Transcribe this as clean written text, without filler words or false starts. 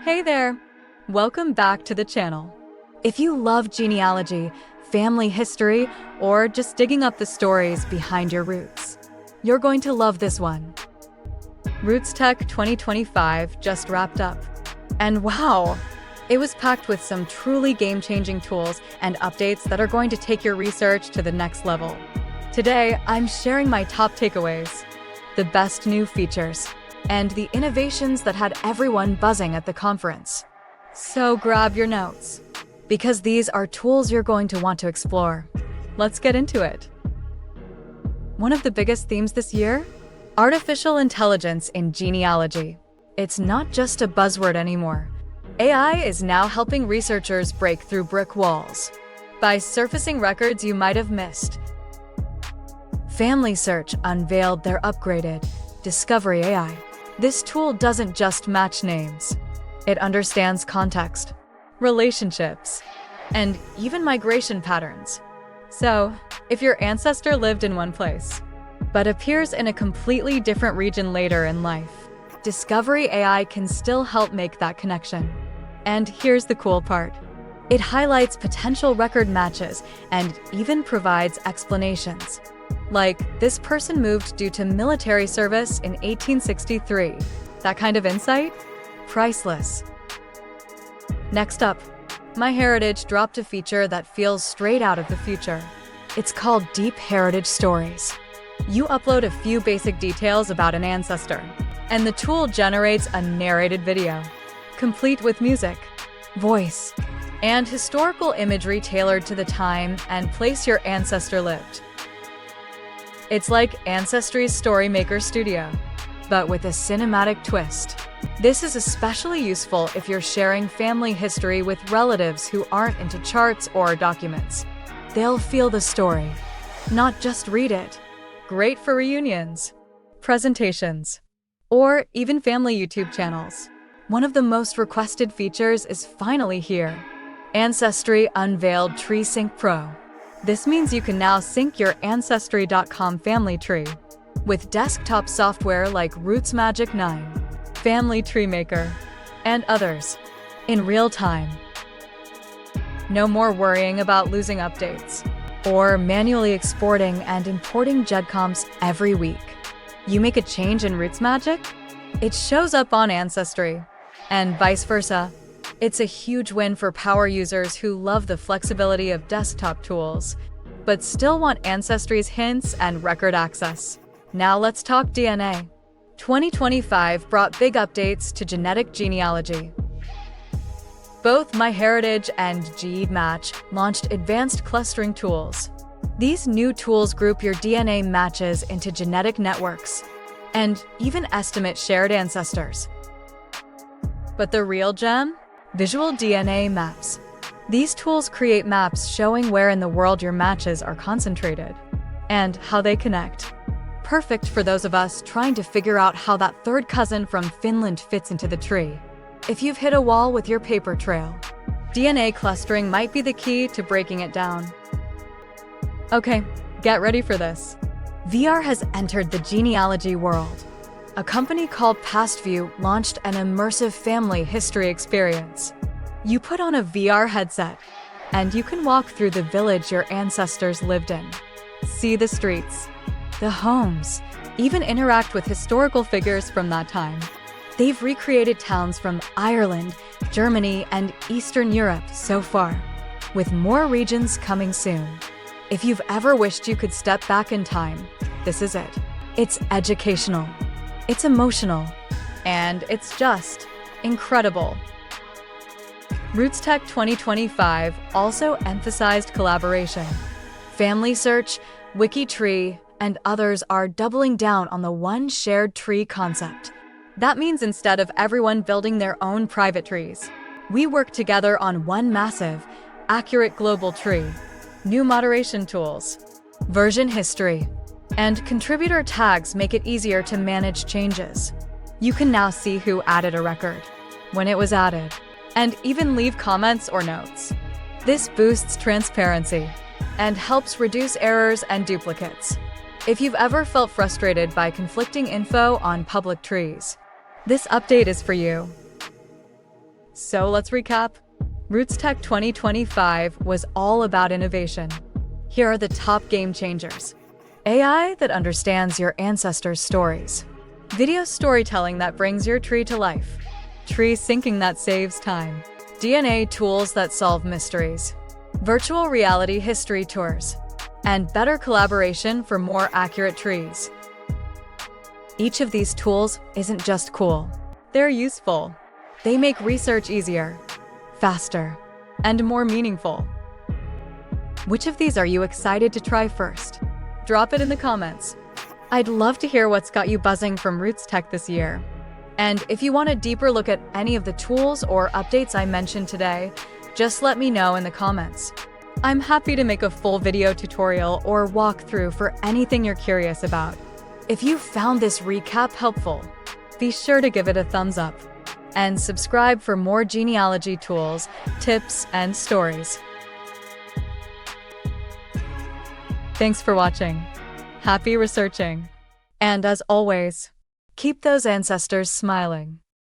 Hey there! Welcome back to the channel. If you love genealogy, family history, or just digging up the stories behind your roots, you're going to love this one. RootsTech 2025 just wrapped up. And wow! It was packed with some truly game-changing tools and updates that are going to take your research to the next level. Today, I'm sharing my top takeaways, the best new features, and the innovations that had everyone buzzing at the conference. So grab your notes, because these are tools you're going to want to explore. Let's get into it. One of the biggest themes this year? Artificial intelligence in genealogy. It's not just a buzzword anymore. AI is now helping researchers break through brick walls by surfacing records you might have missed. familysearch unveiled their upgraded Discovery AI. This tool doesn't just match names. It understands context, relationships, and even migration patterns. So, if your ancestor lived in one place, but appears in a completely different region later in life, Discovery AI can still help make that connection. And here's the cool part. It highlights potential record matches and even provides explanations. Like, this person moved due to military service in 1863. That kind of insight? Priceless. Next up, MyHeritage dropped a feature that feels straight out of the future. It's called Deep Heritage Stories. You upload a few basic details about an ancestor, and the tool generates a narrated video, complete with music, voice, and historical imagery tailored to the time and place your ancestor lived. It's like Ancestry's Storymaker Studio, but with a cinematic twist. This is especially useful if you're sharing family history with relatives who aren't into charts or documents. They'll feel the story, not just read it. Great for reunions, presentations, or even family YouTube channels. One of the most requested features is finally here. Ancestry unveiled Tree Sync Pro. This means you can now sync your Ancestry.com family tree with desktop software like Roots Magic 9, Family Tree Maker, and others in real time. No more worrying about losing updates or manually exporting and importing GEDCOMs every week. You make a change in Roots Magic, it shows up on Ancestry, and vice versa. It's a huge win for power users who love the flexibility of desktop tools, but still want Ancestry's hints and record access. Now let's talk DNA. 2025 brought big updates to genetic genealogy. Both MyHeritage and GEDmatch launched advanced clustering tools. These new tools group your DNA matches into genetic networks and even estimate shared ancestors. But the real gem? Visual DNA maps. These tools create maps showing where in the world your matches are concentrated and how they connect. Perfect for those of us trying to figure out how that third cousin from Finland fits into the tree. If you've hit a wall with your paper trail, DNA clustering might be the key to breaking it down. Okay, get ready for this. VR has entered the genealogy world. A company called PastView launched an immersive family history experience. You put on a VR headset, and you can walk through the village your ancestors lived in, see the streets, the homes, even interact with historical figures from that time. They've recreated towns from Ireland, Germany, and Eastern Europe so far, with more regions coming soon. If you've ever wished you could step back in time, this is it. It's educational. It's emotional, and it's just incredible. RootsTech 2025 also emphasized collaboration. FamilySearch, WikiTree, and others are doubling down on the one shared tree concept. That means instead of everyone building their own private trees, we work together on one massive, accurate global tree. New moderation tools, version history, and contributor tags make it easier to manage changes. You can now see who added a record, when it was added, and even leave comments or notes. This boosts transparency and helps reduce errors and duplicates. If you've ever felt frustrated by conflicting info on public trees, this update is for you. So let's recap. RootsTech 2025 was all about innovation. Here are the top game changers. AI that understands your ancestors' stories. Video storytelling that brings your tree to life. Tree syncing that saves time. DNA tools that solve mysteries. Virtual reality history tours. And better collaboration for more accurate trees. Each of these tools isn't just cool. They're useful. They make research easier, faster, and more meaningful. Which of these are you excited to try first? Drop it in the comments. I'd love to hear what's got you buzzing from RootsTech this year. And if you want a deeper look at any of the tools or updates I mentioned today, just let me know in the comments. I'm happy to make a full video tutorial or walkthrough for anything you're curious about. If you found this recap helpful, be sure to give it a thumbs up and subscribe for more genealogy tools, tips, and stories. Thanks for watching. Happy researching. And as always, keep those ancestors smiling.